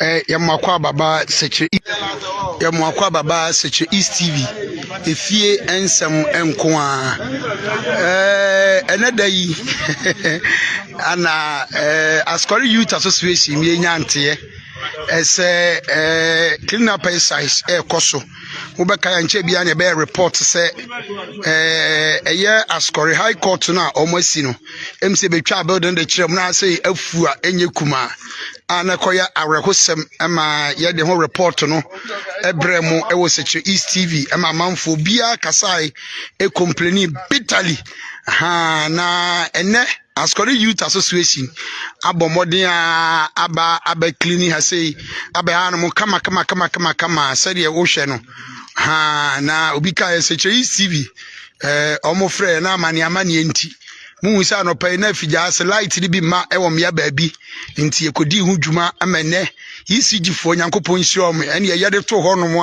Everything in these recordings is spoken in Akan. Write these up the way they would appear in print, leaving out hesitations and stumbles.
Yamakwa Baba Seche East TV efie ensem enkoa eneda yi ana Ascori Youth Association mi nyante ese clean up exercise koso mobeka ya nche bia na be report se eye Ascori High Court na omasi no MC betwa building de kirem na say afua enye kuma anakoya arekosem ama ye de ho report no ebremu e wo Seche East TV ama manfo bia kasai e complaining bitterly na ene Ascori Youth Association abomodin aba cleaning ha say aba hanum kama sede wo hwe no na obi ka Seche East TV omo frɛ na amani enti mu sa no pay na fija as light ni bi ma e wo me baabi nti ekodi hu dwuma amene ECG fo nyankopon hiro me ene ye de to ho no mu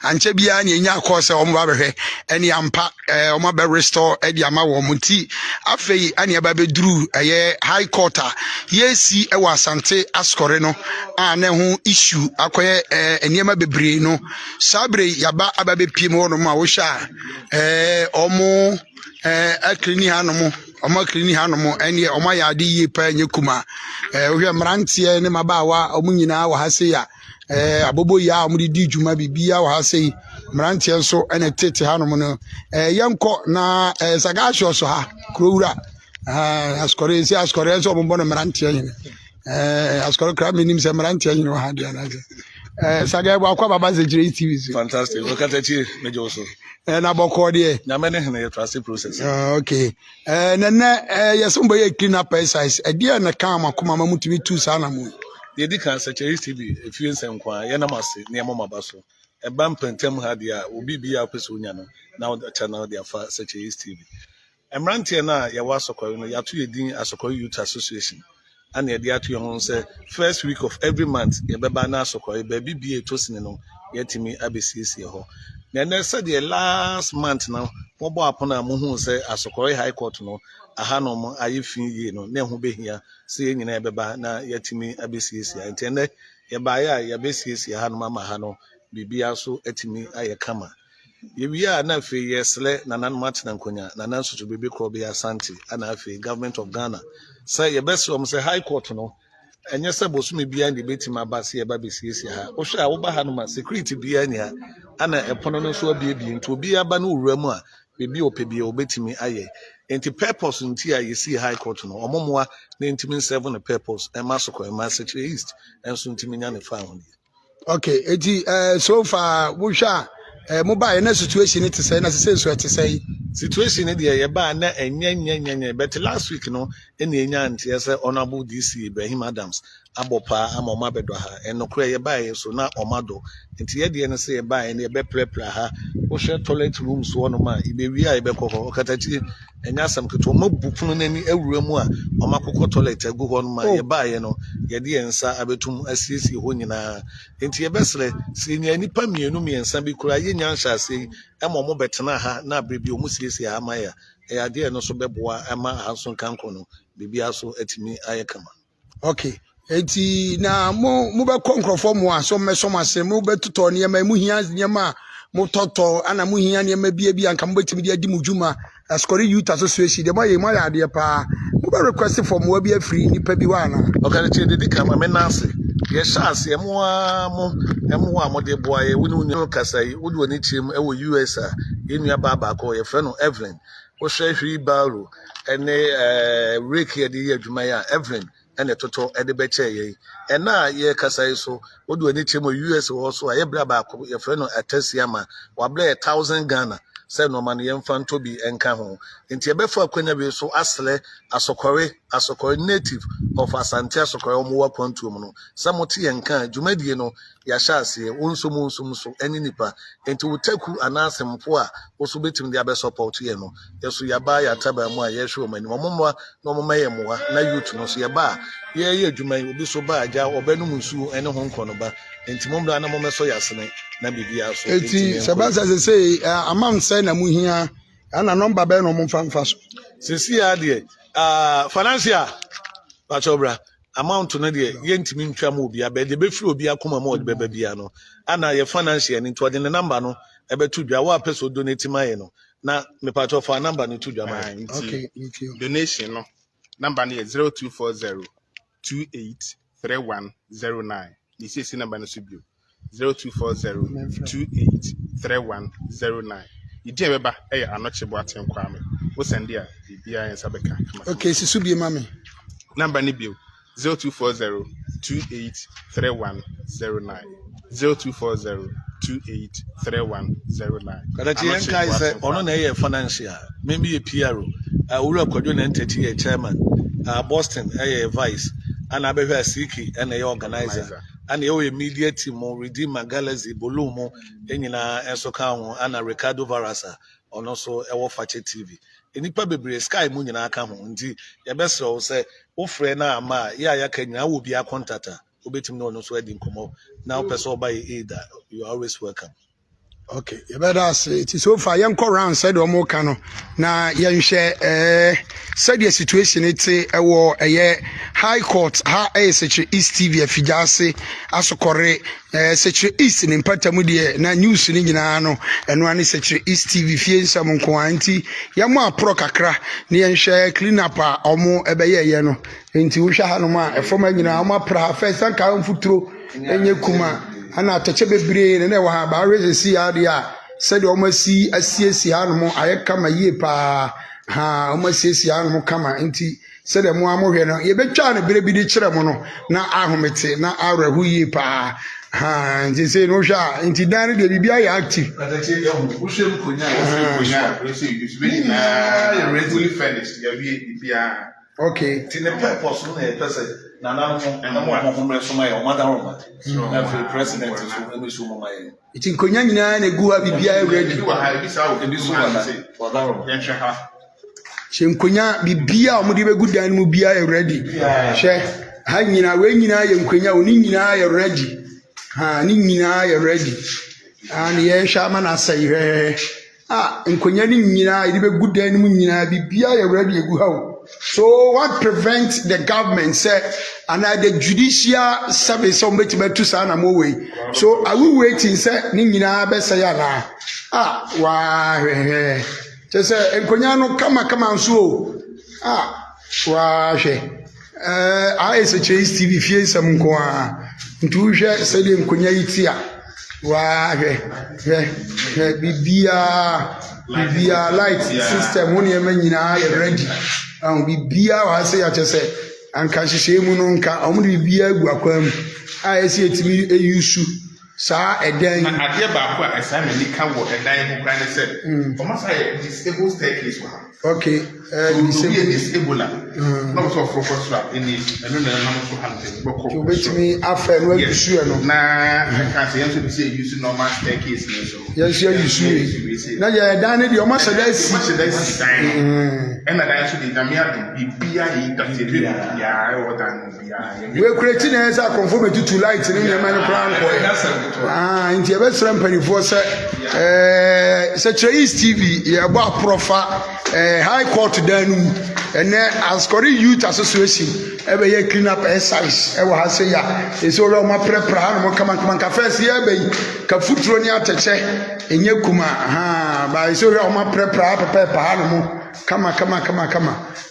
anche bia na enya akose wo mo ba behwe ene ampa wo ma be restore e di ama wo mo nti afei ane ba be duru eye High Court yesi e wa Asante Ascori no na ho issue akoye eniema bebre no sabre yaba aba be piem ho no ma wo sha omo aklini hanom omo klini hanom ene omo ya ade yi pa nye kuma ohwe mrantie ne mabawa omo nyina wa hase ya abobo ya omo di dwuma bibia wa hase mrantie nso ene tete hanom no yenko na sagasho so ha krowura Ascori so omo no mrantie nyine Ascori kra menim se mrantie nyine wa ha dia na saga bo akwa Baba Seche East TV fantastic look at it mejo so na boko de na me ne hene trust process okay yesombo ye clean up exercise dia na kan makoma mamutumi tu sa na mu ye di kan Seche East TV efie nsenkwa ye na mase ne mo maba so e ba mpantem ha dia obi bia peso nya no na o channel dia fa Seche East TV emrante na ye wa Ascori no ya to ye din Ascori Youth Association and ye dia to ye ho say first week of every month ye beba na Ascori ba bibie to sine no yetimi abesiesie ho na said the last month now mobo apona mo hu say Ascori High Court no aha no mo ayefin ye no na hu behia say nyina beba na yetimi abesiesie ntene ye ba ya ye besiesie ha no mama ha no bibia so etimi aye kama ye wia na fe yesle na nan matna nkonya na nan so bebe kro be Asante ana afi government of Ghana say ye besom say High Court no enye se bosume bia ndi betima abase ye ba besiesie ha wo hwe a wo ba ha no ma security bia ni ha ana epono no so abiebie nti obi aba no wura mu a bebi opebie obetimi aye enti purpose nti a yesi High Court no omomoa na ntimi 7 purpose e ma Ascori ma Seche East enso ntimi nya ne fa ho okay enti so far wo hwa mobile na situation it say na say so it say situation e dey ye ba na enyenyenyenye but last week no ene enya ntia say honorable DC Ibrahim Adams abopa amoma bedo ha enokra ye ba ye so na omado nti ye de ne say ye ba ye na ye be prepare ha wo share toilet rooms wo no ma ibewi a ye be kokko okatachi enya sam keto mabupunu nani awura mu a omakokko toilet agu ho no ma ye ba ye no ye de ensa abetum asiesie ho nyina nti ye besre si nya nipa mienu miensa bi kura ye nya nhase emomo betena ha na brebi omu siesie ha ma ya e ade no so beboa ama hanso kanko no bibia so atimi aye kama okay enti na mo be konkrofo mo aso meso mase mo betuto ne ma mu hia nyema mo toto ana mo hia ne ma bia anka mo betimi dia di mudwuma Ascori Youth Association de mo ya ade pa mo be request for mo bia free nipa bi wa na okay che de kama me nase ye chance ye mo a de boa ye wonu kasai wodu oni chim e wo US a enua baba ko ye frɛ no Evelyn wo hwɛ hwi baro ene rake ye de ye adwuma ya Evelyn ene toto e de be che ye ena ye kasai so wodu oni chim US wo so a ye bra ba ko ye frɛ no Atasiama wa bra 1000 Ghana say no man yemfa ntobi enka ho nti ebefa akwanya bi so asle Ascori native of Asante Ascori omo wa kwantuom no samote yenka dwumadie no ya hyase onsum so eni nipa nti wotaku anasempo a oso betim de abe support ye no yeso yaba ya taba mu a ye hwe omani mommoa na omoma ye moa na youth no so yaba ye adwuman obi so ba agya obenu munsu ene ho nkono ba nti momdo ana momeso yasene na bibia so enti sabansa say amount say na mu hia ana number be no mo mfa so sisi ya de financial pachobra amount no de yentimi ntwa ma obi abe de be free obi akoma ma de beba bia no ana ye financial ni to de ne number no ebe to dwa wa person donate my no na me part of our number no to dwa ma. Okay, thank you. Donation no number no 0240 283109. This is number no subio 0240 283109. You dey beba anoche boaten kwame. Wo send dia bia yen sabeka. Okay, si subie mami. Number ni bio 0240 283109. 0240 283109. Kada chi enkai say ono na ye financial maybe ye PRO owura kwadwo na entity ye chairman Boston ye vice and abehwa CK and ye organizer and ye media team Redeemer Galaxy Bolumo enyina enso ka ho and Ricardo Varasa ono so ewo Fache TV enipa bebre sky mu nyina aka ho nti ye beso say wo frɛ na ama ya ka nyina wo bia contacta obetim no so edi nkomo now person by either you are always welcome. Okay, you better say it is so far young round said or more cano na yen share said the situation it's a war a high court ha such East TV afijase asokore such East in Patamudi na news ni nyina no eno ani such East TV fie nsam nko anti yamo apro kakra na yen share clean up omo ebeye ye no enti wo hwa ha no ma efoma nyina omo pra first an ka mfuturo enye kuma ana tache bebre ne wa ba resisi ade a said omasi asiesi hanom aye kama yie pa ha omasi asiesi hanom kama nti said mo amohwe no ye betwa ne berebi di kire mo no na ahomete na awrahu yie pa ha nti say no hwa nti dan de bibia ya active katache yo wo hwem konya na fully finished ya bibia. Okay. Tine purpose no e pese na na mo resoma ya o madaroma. Na for president so me so mo mai. Iti nkonya nyina na egu ha bibia ready. She nkonya bibia o mo de begu dan mu bia ready. She ha nyina we nyina ye nkonya oni nyina ye ready. Ha ni nyina ye ready. An ye sha ma na sai he. Nkonya ni nyina de begu dan mu nyina bibia ye ready egu ha. So what prevents the government say and the judicial service on which to sana mo way. So are we waiting say ni nyina be say na wa just say enkonya no kama nso wa hwe TV fie nsam nko ntu hwe say de enkonya yitia wa hwe bibia light system woni e manyina ready bibia wa say ya chese anka hihye mu no nka omu bibia gu akwam esi etimi eyusu sa eden ade ba ko assignment ni ka wo edan ko kran se o ma say disable staircase wa. Okay, disable no so for swap any eno na na so hande boko to betimi afa no agusu no na ka say yenso be say use normal staircase no so yenso yusu na ya edan ne de o ma say da si na dan so de damia bibia yi da se ya e wo dan bibia we create na esa conform to light ni nyama no plan ko nti e be sram panifo say East TV ya ba profa high court danu ene Ascori Youth Association ebe ye clean up exercise e wa say ya eso lo ma prepare no kama ka first ye be ka futuro ni ateche enye kuma ba eso lo ma prepare pa no kama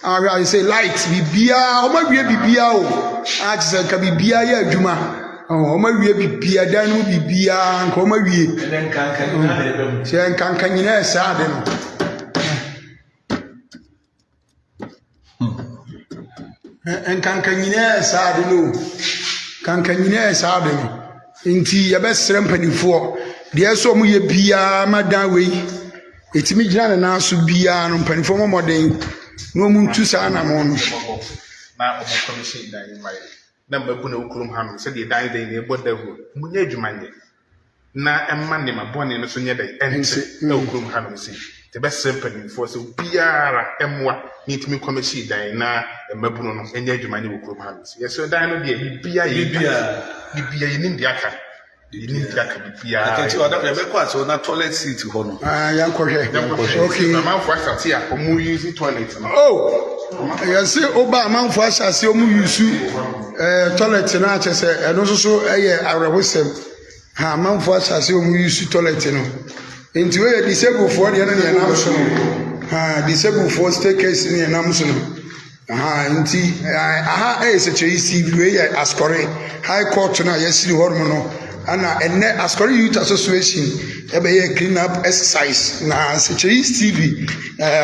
I say light bibia o ma wie bibia o a say ka bibia ya adwuma o ma wie bibia danu bibia nko ma wie nkanka nyina esa ade no nkanka nyina esa ade no kanka nyina esa ade no nti ya be sere mpanifo de so mo ye bia madan we etimi gina na so bia no mpanifo mo moden no mu ntu sa na mo no na o commission dan mai na mbabu na okurum ha no se de dan ne boda hu munye adwumanye na emma ne mabone no so nye dai ense na okurum ha no se te be sempany for so biara emwa ni timi commission dan na mbabu no enye adwumanye okurum ha no se yeso dan no de bibia ye ni ndiaka bibia atenti oda be kwa so na toilet seat ho no yankohwe okay na man for start here o mu use toilet no Yes, Oba Manfo Ashasi Omu Yusu toilet na chese eno so eye arehosem. Ha Manfo Ashasi Omu Yusu toilet no. Nti we disabled for the na enam so no. Ha disabled for staircase ni enam so no. Aha nti aha SHC we Ascori High Court na yesiri hormo no. Ana enne Ascori Youth Association ebe clean up exercise na SHC TV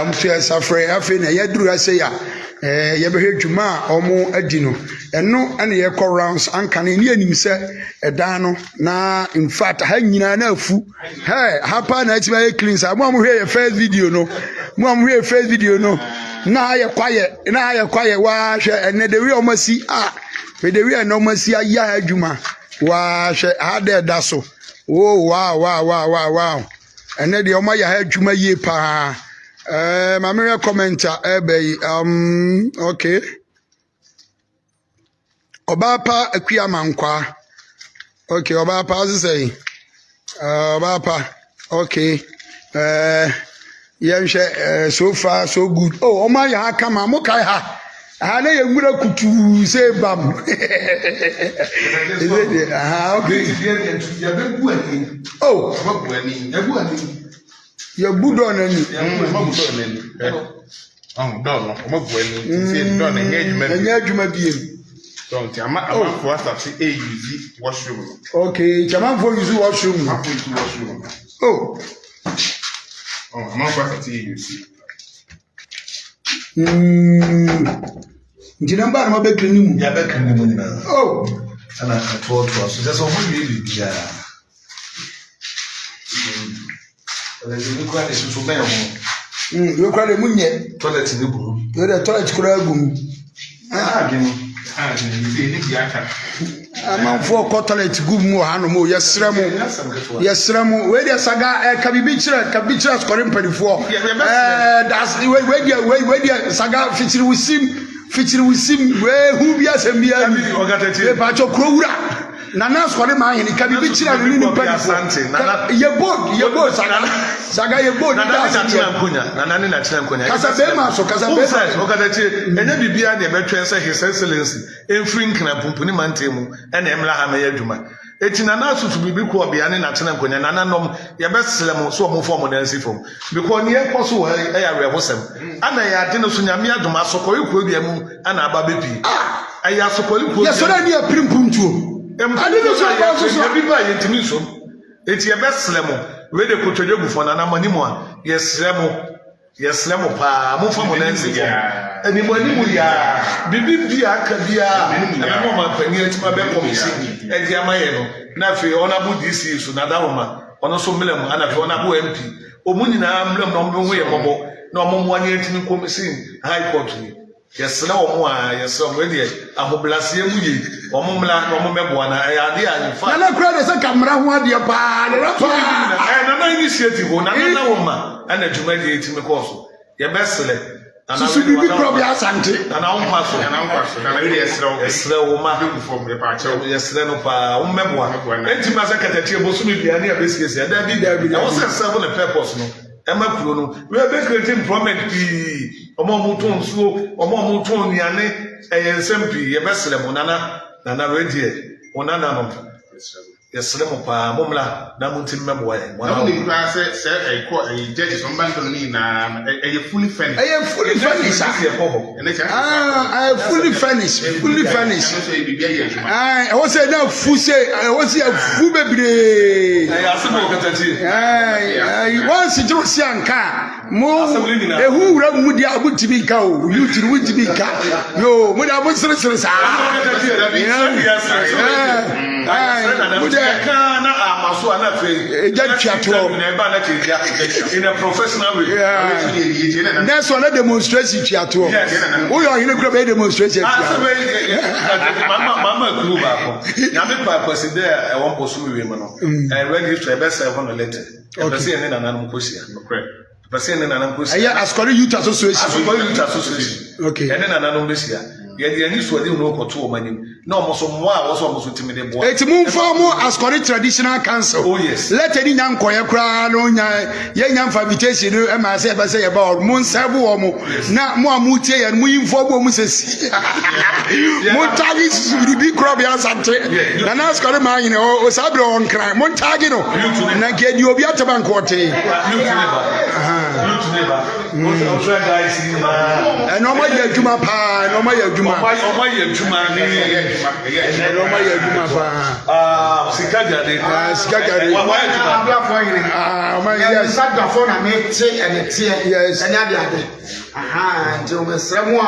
mtu safre afi na yaduru ase ya yebehwe dwuma omo adi no eno ana ye call rounds anka na ni anim se edan no na in fact ha nyina na afu hapa na ati ba clean sa mo hwe ye first video no na ye kwaye wa hwe ene de wi omasi de wi ene omasi aya adwuma wa hwe ade da so wow ene de omo ya adwuma ye pa Mamere commenter okay. Obapa Akuyama Nkwa. Okay, Obapa as say. Obapa. Okay. So far so good. Oh, Oma ya kama mokai ha. Ana ye ngura kutu say bam. Okay. Oh, ya budo na ni don mo buani ti don enye adwuma biem don ti ama for start use washroom. Okay, chama for use washroom. Oh ama for start use njinamba na mabekri ni mu ya bekri ni mu na oh ana atwo so just so we be bia we kwale susu ben mo we kwale munye toilet ni bu we the toilet kura gum gini ni biaka amanfo ko toilet gum mo ha no mo yesrem we the saga kabichira skore mpanifo that's we the saga fitiri wisim we hu bia sembia ni pa cho krowura Nana skore ma hini kabibi chira ni mpanifo yebo saga yebo nana ni na chira nkonya kasa bema okadachi enya bibia na ebetwen say his excellency enfri nkna pumpuni mantemu ena emla ha me yadwuma eti nana asutu bibi ko obia ne na chira nkonya nana nom yebeselem so omo form na nsi form because ne ekoso ya rehosem ana ya de no so nyame adwuma sokori ko bia mu ana aba bepi aya sokori ko ya so na ni aprimpuntuo adino so people are yentimi so eti ebeslemo we de kotodegu fo na manimu a yeslemo pa mo fa mo nansi fo animu ya bibi aka bia na mo ma pani etima be komisi edi amaye no na fe onabu DC so na dawoma ono so mlem ana fe onabu MP omuni na mlem no mo ye mobo na omo ani etimi komisi high court ni yesle omo we de ahoblase mu ye omo mla omo meboa na ade a fa na kura de se kamera ho ade pa na initiative na woma ana dwuma de etimi course ye besle susu bibi probi asante na wompaso na we de yesle woma de form de pa che yesle no pa omo meboa enti ma se katatie bo sumi bia na abesiesi ada bi na wo se serve the purpose no ema kuro no we be create employment bi omo muton suo omo muton niane ensempi ye besle mo nana redie onana no yeslemo pa momla na mutim mebo ye na ni kura se judges on bank no ni na fully furnished fully furnished fully furnished I was say now fuse I was say fu bebre asemo katati once you see anka mo ehu wura mu dia abutimi ka o youth ni wutimi ka yo mo da bo sere sa kana amaso ana fe ejatwato na eba na tidia in a professional way that's one demonstration tiato wo yo hine kura be demonstration mama club akọ na me pa consider e won posu we no ready to be serve on letter e be say ne na nan kosia be say ne na nan kosia Ascori Youth Association okay ene na nan besia yɛde ani so ade no kɔto o manim na ɔmo so mo a wɔso ɔmo so timi de boa eti mu form as correct traditional council oh yes let any nyan koye kra no nya ye nya invitation no e ma se be se ye ba o mu serve wo mo na mo amutie ye mo info bo mu sesi mo tagi suri bi crop ya sante na na as correct man o sabre on kran mo tagi no na ke di obi ataba nkote mo so guys ni ma no ma ye adwuma pa no ma ye adwuma o ma ye adwuma ni no ma ye adwuma pa sika gade sika gade wa adwuma fo yire ma yes sadda fo na me te ene te yes ene ade nti o mesremo a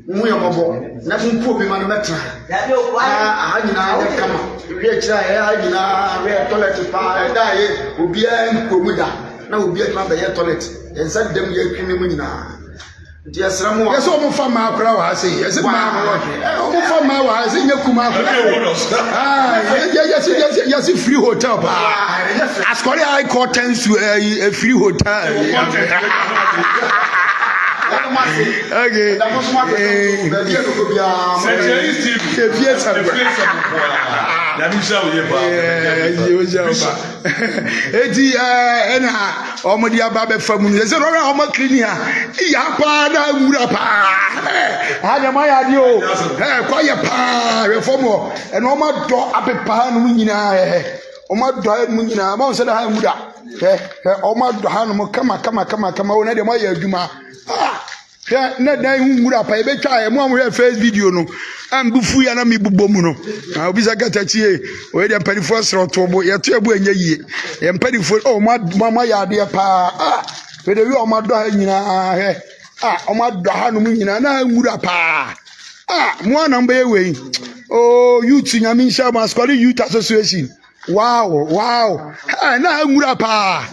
mu ye mobo na mpo bi ma no metra nyina de kama hwe kira ya nyina hwe toilet pa da ye obi an komu da na obi an ma be ye toilet ensa dem ye twini mu nyina nti esremo a yes o mo fa ma akra wa se yes ma o mo fa ma wa se nya kuma akra yes free hotel pa Ascori High Court tends to a free hotel okay eti ena omodi aba be famu ne se ro omo clinic ya pa na wura pa ha ma ya di o kwa ye pa we fomo ena omo do apepa no nyina omo do mu nyina ma se da ha muda omo do ha no kama wona de ma ya adwuma na dan nwura pa e betwa e mo amwe face video no ambufu ya na mebubo mu no obisa katachie we de mpanifo sro tobo ye to ebu anya yie ye mpanifo o mama ya de pa we de wi o ma do ha nyina he o ma do ha no mu nyina na nwura pa mo anamba ye we youth nyame nsha Ascori Youth Association wow na nwura pa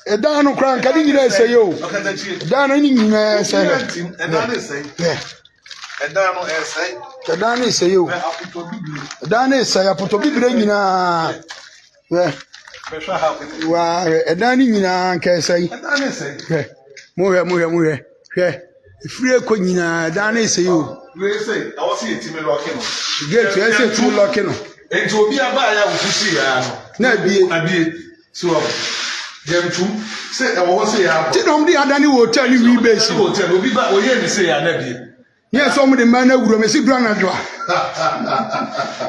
edano kran kadi nyina ese yo edano ni nyina ese edano ese yo edano ese ya poto bibire nyina wa edano nyina ka ese mo hwe ifire ko nyina edano ese yo awose etime loke no gate ese tu loke no enti obi aba ya wusi ya no na bie so Jentum say I was say ya. Tinom di adani hotel ni we base. Hotel obi ba oye ni say ya na bi. Yes, some the man na wuro me si dura na dura.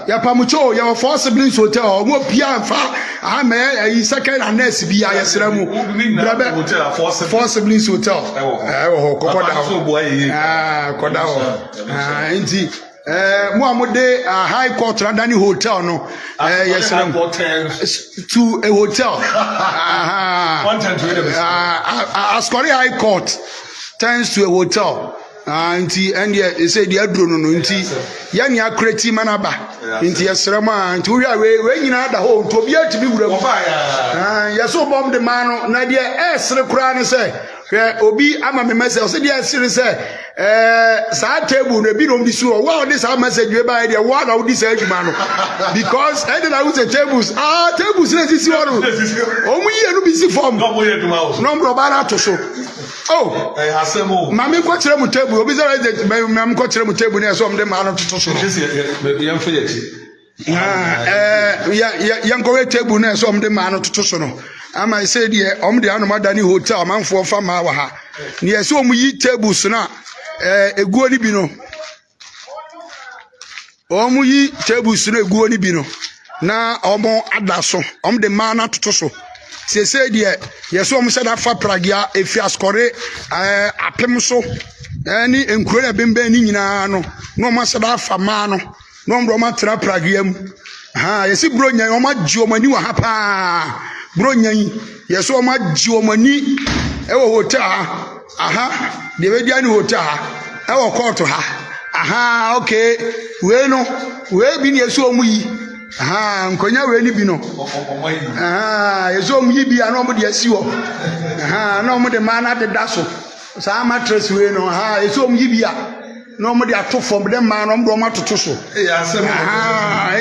Ya pamucho ya four siblings hotel mo pia fa me second and next bi ya yesra mu. Brabe hotel four siblings hotel. Ho kokoda. Koda ho. Nti mo amode High Court Adani Hotel no yes to a hotel Ascori High Court turns to a hotel nti and you say the adro no nti ya ni akreti manaba nti yesrema nti we nyina da ho to bia tibi wura mu yeso bom de man no na de esre kura ne say obi ama me message say de esre say sa table no bi no bi so wa this our message we buy there wa na this adwuma no because I don't use the tables na sisi wonu omu ye no bi si form no bro ba na to so asemo mami ko kire mu table obi say mami ko kire mu table na so mde ma no to so yan fo yeti yan ko we table na so mde ma no to so no ama say de omde anoma Adani Hotel manfo fa ma wa ha ne yeso omu yi tables na eguo ni bi no omu yi tables na eguo ni bi no na omo adaso omde ma na toto so se de yeso omu sada fa pragia efi Ascori apem so ni enkuro na bembe ni nyina no no ma sada fa ma no no mdo ma tra pragia mu yesi bro nyan o ma ji o mani wa ha pa bro nyan yeso o ma ji o mani e wo hotel de be dia ni hotel e wo court okay we bi ni yeso omu yi nkonya we ni bi no yeso omu yi bi ana omu de asi wo na omu de ma na de daso sa mattress we no yeso omu yi bi a no mo de ato fom de ma no mo ma toto so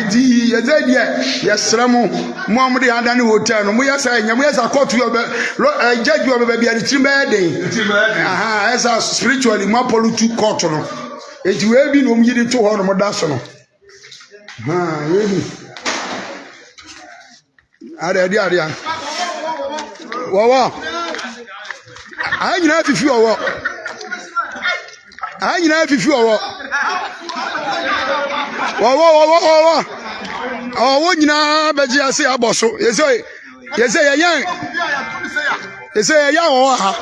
enti yeze die yesremo mo amde adane hotel no mo yesa nya mo yesa court yo judge yo be bia ti be den aha esa spiritually mo pollutu court no enti we bi no myidi to ho no mo da so no we bi are wawa anyina fifi owo anyina fifi owo wawa owo nyina beji ase aboso yese yeyan owo ha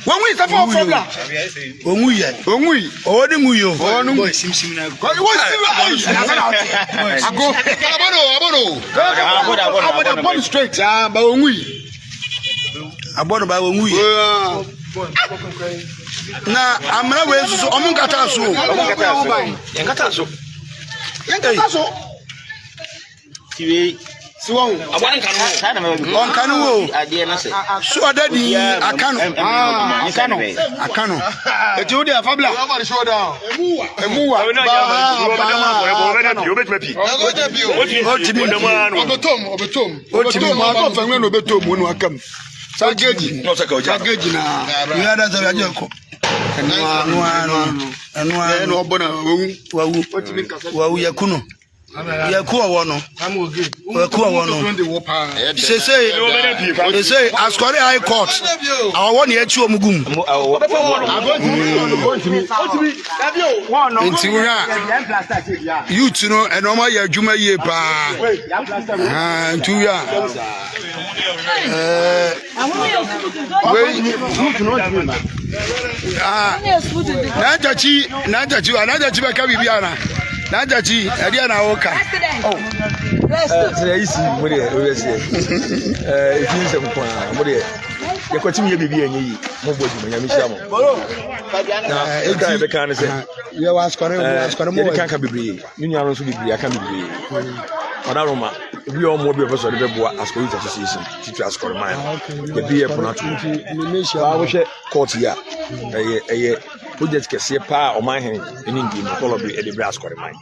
When we start for formula, Onguye, Odi Muyo, Onu, Simsim, Abono, straight, but Onguye, Abono by Onguye. Now, I'm not going to Omunkataso. So Kanu so daddy Akano eti dia fabla emuwa obetom ma ko fanwe no betom wonu akam sageji na yada za yako enu obona wawu yakuno yakuwa wono say Ascori High Court our one here two omugum you to know and normal ya juma ye pa ntuya najachi baka bibiana Najaji, Adiana Oka. Today is Mudia, if you some Mudia, you continue to be a knee, Mobile, Yamishamo. Now, a guy the can say, you ask for more, can't be, you are also be, I can't be. Aroma, we all more people of the Boa Ascoli Association, teacher Ascor mine. The beer Ponatu, I wish a court here, who just can see a pa or my hand in Indian, probably at the brass court mine.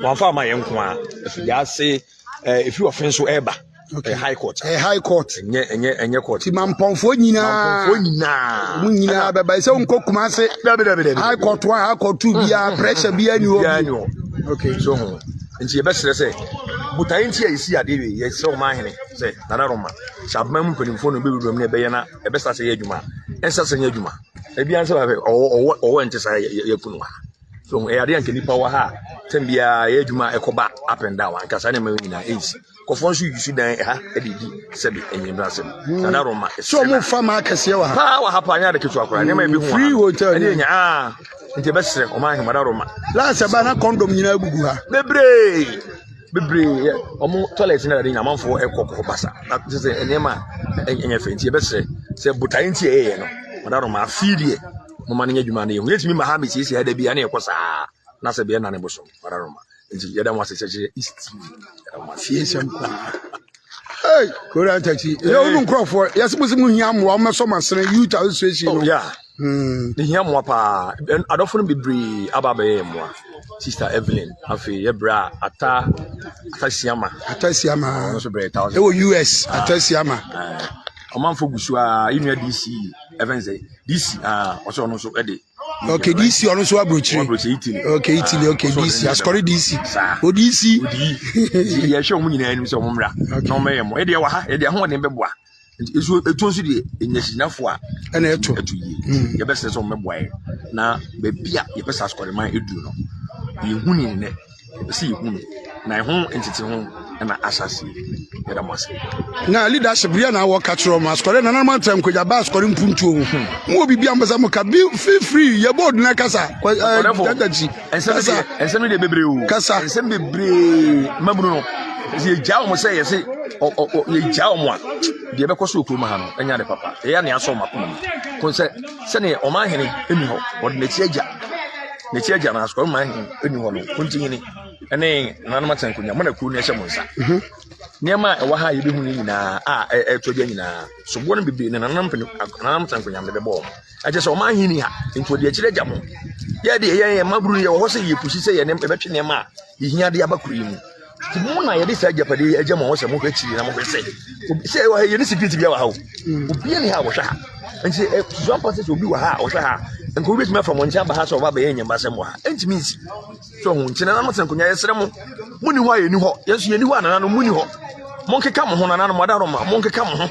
One for my young one, if you say, if you offend so ever, a high court, and your court, Mampon for Nina, by some cook, high court, 1 high court, 2 beer, pressure beer, annual. Okay, so. And she best say, but I ain't here. You see, I did. Yes, so my honey say, Naroma. Shabman put in phone and baby room near Bayana, a best as a Yajuma, and such a Yajuma. A bianso or went to say Yapuna. So I didn't get power ha. Tembia Yajuma Ecoba up and down, because I never in age. Confonsu, you see, Eddie said it in your brass. Naroma. So more farmer can see how happen at the Kitchwaka. Never be free hotel. Nti bese o ma hemada roma last abana condom nyina guguha bebre omo toilet na de nyamanfo ekoko basa na se enema enyefe nti bese se butai nti eye no mada roma afidie mo ma nya dwuma na ye yetimi ma ha me sisi ada bia na ekosa na se bia na ne boso mada roma nti yeda mo asese east ma fie sem hey kora tachi yo nu crofo yesimusimu hiam wa meso masene youth association no yeah the hiam pa adofo no bebre ababe mo sister Evelyn afi yebra atasiama no so bre 1000 e US atasiama omanfo gusua inu DC events DC oso no so ede okay DC ono so abrochire okay Italy okay DC Ascori DC o DC ye hwe omu nyina anim se omumra na omeyemo ede wa ha ede ho ne beboa esu etonsu de enyasinafo a na eto ye bese so omeboa na be bia ye bese Ascori man edu no ye huni ne bese ye huni na ho entiti ho na asase yɛda mo ase na leadership ya na wo katro ma skore na normal time ko jaba skore mpuntuo mo bibi ambasa mo ka be feel free ye board na kasa dadaji ensem de bebre o kasa ensem bebre mabunu no ye jawo mo say yesi ye jawo mo a de be koso okuru ma ha no enya de papa ye na aso mapo ko se ne o ma hene emi ho o de ne chi agya na skore ma hene eni ho no kunti hene ene nanoma tankunya mo na kuru ne hye mo nsa niema e wa ha ye behu ni nyina etodya nyina so bo no bebe ne nanam tankunya me bebo aje so o ma hene ha nto de chi agya mo ye de ye maburu ye wo se ye pusi se ye ne betwe ne ma ye hia de abakuru yi mu ti mo na ye de sa agapade agya mo wo se mo hwachiri na mo se wa ye ne security bia wa ha obi ne ha wo hwa ha nti so pase so obi wa ha wo hwa ha nko bi tuma from ncha ba ha so ba ba ye nyamba se mo ha enti mi so hu nti na na mo tankunya ye sere mo muni ho ye ni ho yeso ye ni ho anana no muni ho monkeka mo ho na na mo da roma monkeka mo ho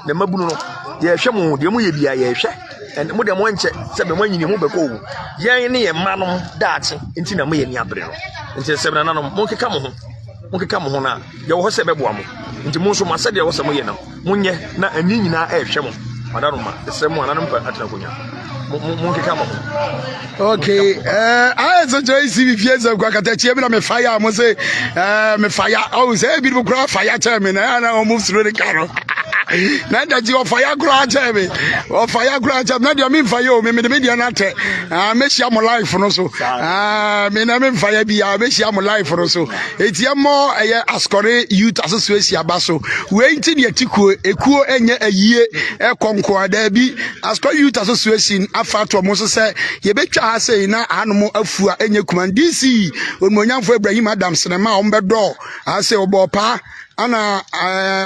na mabunu no ye hwe mo de mo ye bia ye hwe en mo de mo nche se be mo nyini mo be ko wu ye ne ye manom daache nti na mo ye ni abre no nti se be na no monkeka mo ho na ye wo se be boa mo nti mo so ma se de wo se mo ye na munye na ani nyina e hwe mo madaroma se mo anana mpa atena konya monkeka mo ho okay I so joy see fieza kwa katachie bila me fire mo say me fire oh say bi bo kra fire time na o move through the car na daji o fire kra time na dia me fire o me de media na te me share mo life no so me na me fire bia me share mo life no so etie mo Askore Youth Association abaso we nti ne atikuo ekuo enye ayie konko ada bi Askore Youth Association afato mo so say ye betwa ha say na anom afua enye kuman DC onmonyamfo Ibrahim Adams na ma ombedo ha say obopa ana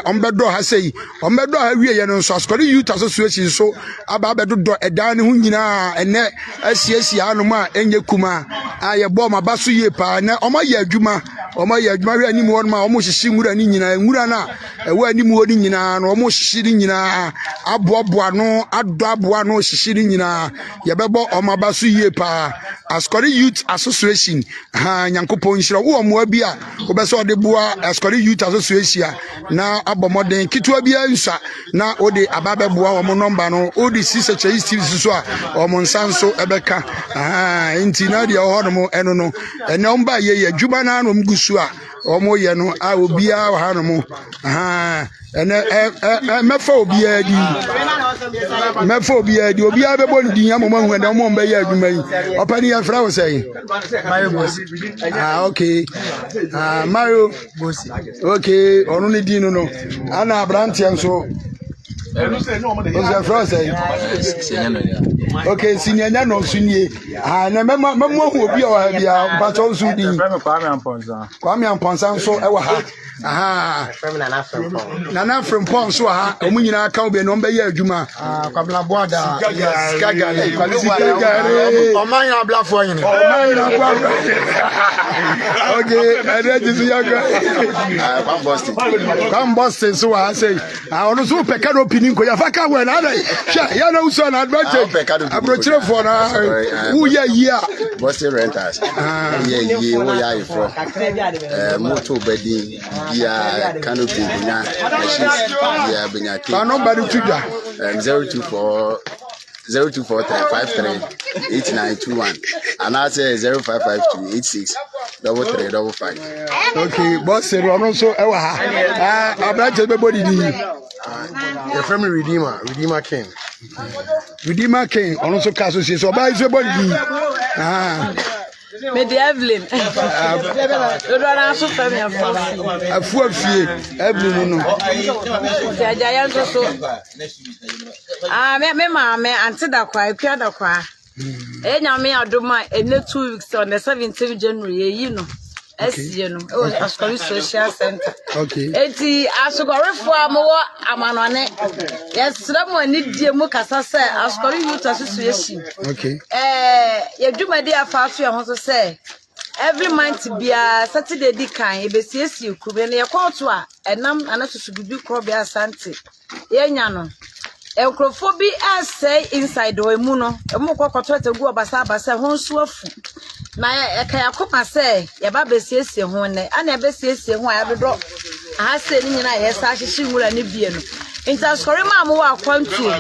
ombedo ha say ombedo ha wie ye no so Askore Youth Association so aba bedodo edan ne hu nyina ene asiasi anom a enye kuma aye bo ma baso ye pa na omaye adwuma we animu won ma omo hihyi ngura ni nyina ngura na ewa animu woni nyina na omo hihyi ni nyina aboaboa no adoaboa no hihyi ni nyina ye bebo omabaso ye pa Askore Youth Association ha nyankopon hira wo omo abi a obeso de boa Askore Youth Association na abomoden kitwa bia nsa na ode ababeboa omo number no ode CHI TV so a omo nsanso ebeka enti na dia ho no eno no ene omba ye adwuma na no mgusu a omo ye no a obia ha no mo ene mefa obia di obia bebo ni din amoma hu ene omo mba ye adwuma yi opani ya fra wo sei Mayo Bosi okay Mayo Bosi okay onu ni din no ana abrantie nso okay sinyanya no sunie na memo hu obi o ha bia mpacho nsu di Kwame Amponsa nso e wa ha Nana Frimpong so ha omu nyina aka obi no mba ye adwuma Kwabla Boada Skagale Omanya Blafo yin okay ade ji ya Kwam Boston so ha say onu so peka no opinion ko ya faka we na dai ya na uso na advantage abrochire for na who ye year Boston Renters ye wo ya ifro moto bedi ya canopy bunya ya bunya ke number tuja 0243538921 and I say 0552863355. Okay, boss say no so e wa ha abraje be body di the family Redeemer King ono so ka association oba iso body di Me de Evelyn. Do na so fami afu afie Evelyn no. Ya jayan so. Me mama anti da kwa akua da kwa. Nyame adoma ene 2 weeks on the 17th January you know. SC no. Askore Social Center. Okay. Eti asogorefo amowo amanone. Yesra mo ani die mu kasa se Askore Youth Association. Okay. Yedwumadi afaso ye ho so se every month bia Saturday di kan e besiesi kube ne yekoto a enam anasusu bibi kro bia asante. Yenya no. Enkrofo bi asay inside o emu no. Emu kokoto tegu obasa ho nso afu. na ekaya koma se ya ba besiesie ho ne ana besiesie ho ya dodo aha se ni nyina ya sa hyehyɛ nwura ne bie no nta sɔre ma mo wa kwantu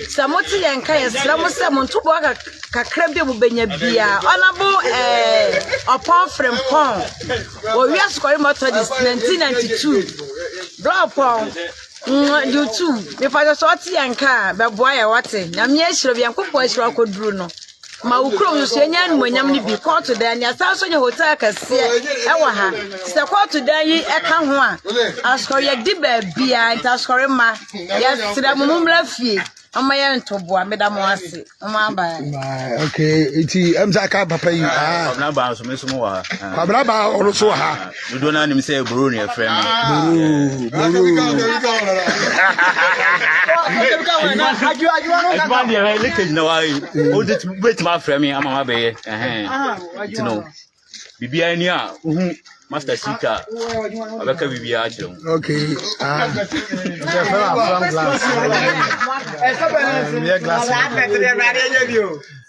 samoti yenka yesra mo se mo ntobo kakra bi mu benya bia onabo upon from pon wo wi asɔre motor this 1992 drop on YouTube me fa so ɔte yenka be boa ya wate na me ahyira bi yankopɔ ahyira koduru no ma ukro nso enya numonyam ni bi court dan ya sa so nye hotel kase e wa ha se court dan yi e ka ho a askori ya di ba bia nta askori ma ya sira mumumla fie ama ya ntoboa medam ase ama ba okay iti emza ka papa yi na ba so me so mo wa kwabra ba ono so ha do na nim say bro ne frame my frame ama ma be you know bibia ni a master sika abaka bibia ajiro okay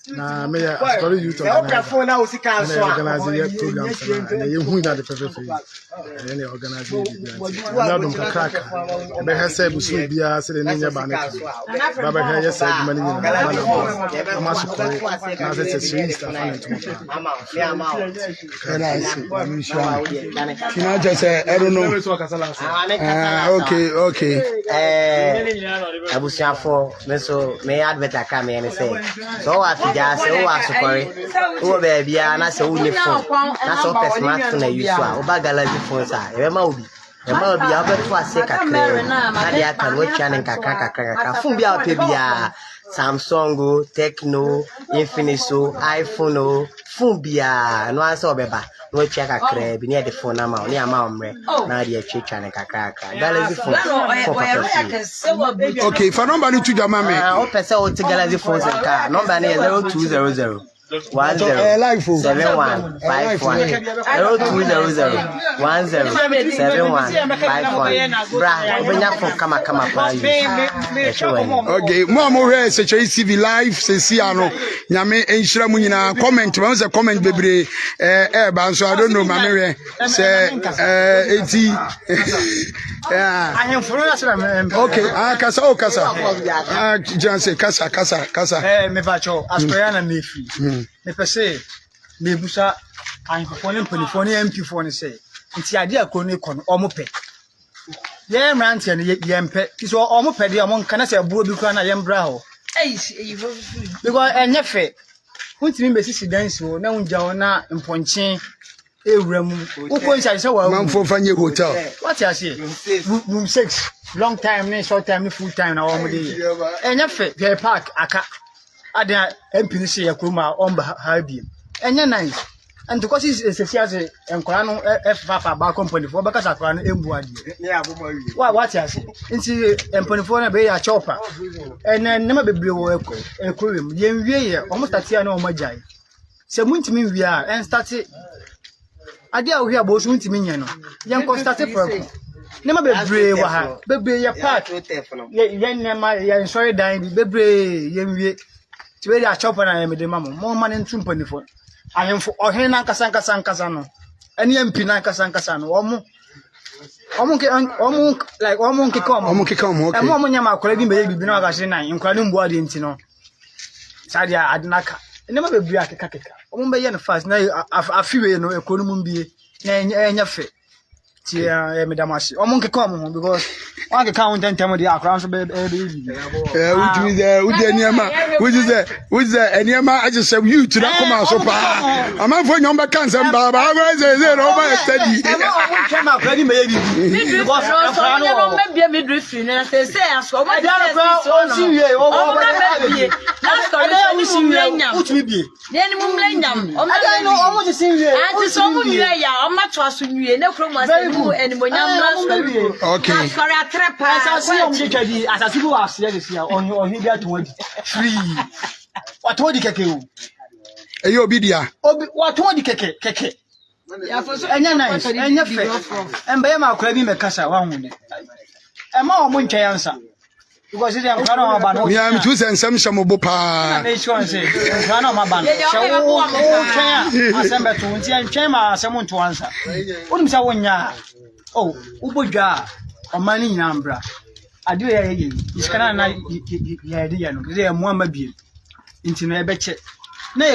na me ya story you talk about phone na usika so organize programs na ye hu na the perfect and organize na dum crack be hese busu bia se ne nya ba na ba ba he yes say mani ni na ama so ko na se se staff na tina just I don't know okay abusiafo me so me advert aka me ni say so wa ya se o asukore o be bia na se o ni phone na so pe smartphone na use a o ba galaxy phone sa e ma obi ya be to ase kakre na dia kan wo tia ne kakra phone bia o pe bia Samsung, Tecno, Infinix, iPhone, phone bia no answer obeba no tia kakra bi ne de phone na ma o ni ama omre na dia twa ne kakra galaxy phone okay for number ni to jama me o pese o ti galaxy phone se ka number ni 0200 107151 0200107151 bra obenya phone kama pa okay mo re se TV live se si ano nyame enhira mu nyina comment ma se comment bebre ba so I don't know ma me re se eti okay kasa janse kasa me vacho askoya na mefi me pese me busa anfofone mpelifone MP phone say nti ade akonu ikono omope ye mrantie ne yempe ti so omope de omon kana se buo bi kwa na yembra ho because enyefe untimi besisi dance wo na unja wo na mponche ewuram ukoncha se wa manfo fanye hotel what you say room 6 long time ne short time ne full time na wo mo de enyefe pe park aka ada MP ni se yakruma omba habi enye nice and because is a enkwara no F5 ba company for baka sakwa no embu ade ne aboma wi what you say nti company for na be ya chopper ene nema bebre wo ekwem yenwie ye omo statia na omo jai se muntimi wi a en start ade a wo hia bo so muntimi nye no yen ko start program nema bebre wa ha bebre ya park ye nema ye sorry dan bebre yenwie ti we ya chopper na ye mede mamo mo ma ne ntu company for ahemfo ohen na nkasa no ene MP na nkasa no omo like come okay emo nyama akora bi meye bibi na agase na nkora no mbu ade nti no sadia adenaka ene ma bebu akeka omo be ye no fast na afiwe no ekonu mu mbie na enya fe ti medamasi omo nkeka omo because on the count and tell me the akran so be which the anyama I just said you to that come so pa am for nyomba cancer baba I say no ba steady come out ready me because no be me do free na say aso ma dey o si wie o be that's correct o si wie uti bi dey ni mu mlenyam o ma no o mo ti si wie anti so mu wie ya o ma to aso wie na kro mo say mu enimonyam na okay asasi om de twadi asasi bu asiya de sia ohi bia to wadi free what wadi keke o eyo obi dia obi what wadi keke enya nice enya fe embe ma akora bi me kasa wa hu de ema o mo ntwa yansa because they am kana ma ba no. Me am tu se nsem hyemobo pa. Na sure say kana ma ba no. Hye wo twen asem beto nti antwen ma asem nto ansa. Onim sa wonya. Oh, ubodwa omani nyina mbra. Ade ye iskana na ye de ye no. Ze mo amabie. Nti na ebeche.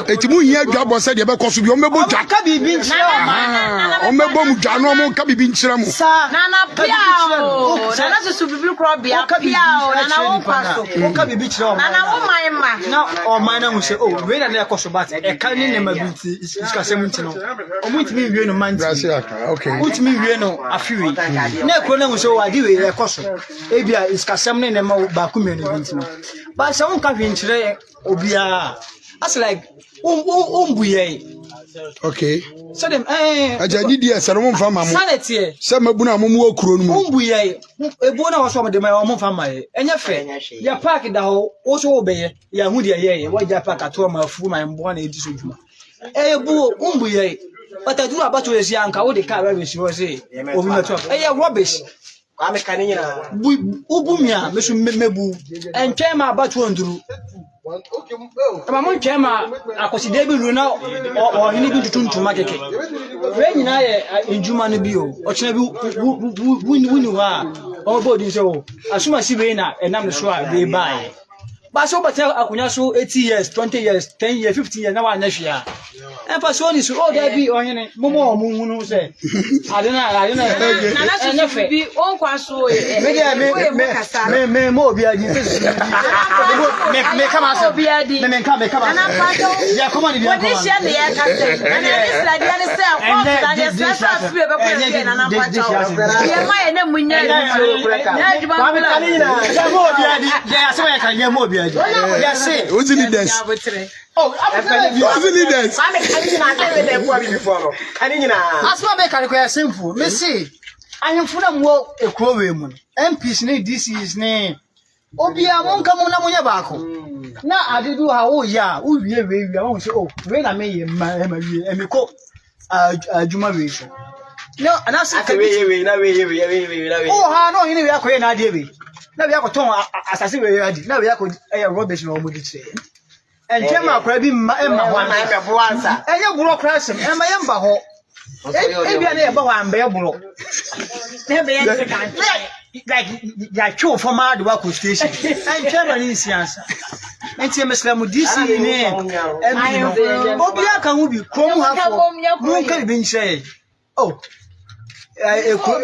Eti mu hia dwabo se de be koso bi o mebo dwa ka bibi nchira o mebo mu dwa no mo ka bibi nchira mu nana piao nana susu bibi kro bia piao nana wo kwaso o ka bibi chira o nana wo man ma na o man na hu se o we na na koso bat e ka ni ne ma binti iska se mu ntino o mu ntimi wie no man gracias okay o ntimi wie no afiwi na ekro na hu se o adi we e koso e bia iska sem ne ma ba ku me no bintino ba se won ka hwe nchire obia as like umbuye okay so them ajani dia sare mo mfa ma mo sanity se mabu na mo mu okuro no mu umbuye ebu na waso de ma mo mfa ma enya fe ya park da ho wo so obeye ya hu dia ye wa ja park ato ma fu ma mbo na edi so djuma ebu umbuye bataduru abato esi anka wo de ka ba be si wo se obi na to rubbish kwa me kanina ubumia mesu mebu entwe ma abato nduru ama mon chema akoside bi ru na o hini bi tutuntuma keke we nyina ye enjuma no bi o o chena bi wuni wa o bodi se o asuma si be na enam so a be bai ba so bata akunya so 80 years 20 years 10 years 15 years na wa na hwia emfa so ni so o da bi o hene momo mu hunu se adena nana susu bibi on kwaso me mo obi adi me kama so me kama nana pato ya koma ni ya koma wodi hye ne ya kase nana ni slide ya ne se o da ne se afi be ko ye nana pato ye ma ye ne munya na juma ba me kanina ya mo obi adi ya so ya kan ya mo obi adi ya se what's the leaders oh what's the leaders ba me kanina na we dey kwa bi before kanina asma be kan ko ya simple me see ahemfo na mo ekuro we mu MPs ne DCs ne obia mo nka mo na mo nya baako na adedu ha wo ya wo wie wo se oh we na me ye ma wie emiko adwuma we so no ana se aka we na oh ha no hini we akoye na ade we na we akoton asase we ade na we akọ rubbish na omodi tire enche ma akora bi ma ho na be bo ansa enye buro krasem ma ye mba ho ebia na ye ba ho amba ye buro na be ye kan like ya chu for ma de wa ko station enche ma ni siansa enche meslam DC ne obi aka hu bi krom hafo mu ka bi nche oh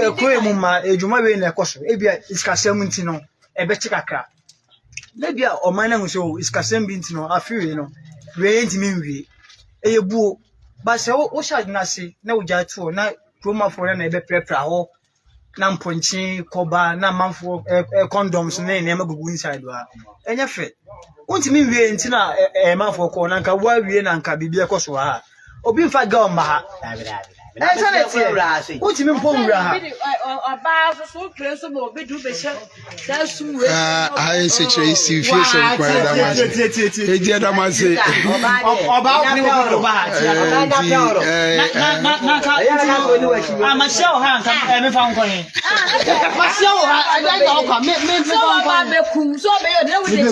ekwe mu ma ejuma we na ekoso ebia iskasem ntino ebechi kakra lebia o man na hu so iskasem bi ntino afiwe no we ntimi nwie eyebuo ba se wo sha na se na uja tuo na kroma fo na ebe prepra ho na mponchi koba na manfo condoms na na magugu inside wa enya fe untimi nwie ntina manfo ko na nka wa wie na nka bibia ekoso ha obi mfa ga ma ha sanity untimi mpomura ha oba so kre so bo be du be sha da suwe I say Tracy fie so kwa da ma e je da ma se oba ni wa ro ba ha na ka ama show ha nka me fa nko yin ma show ha ada ga kwa me so ba be kum so be yo de we de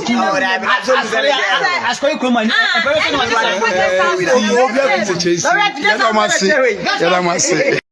asko ko man e be so no wa Tracy ya da ma se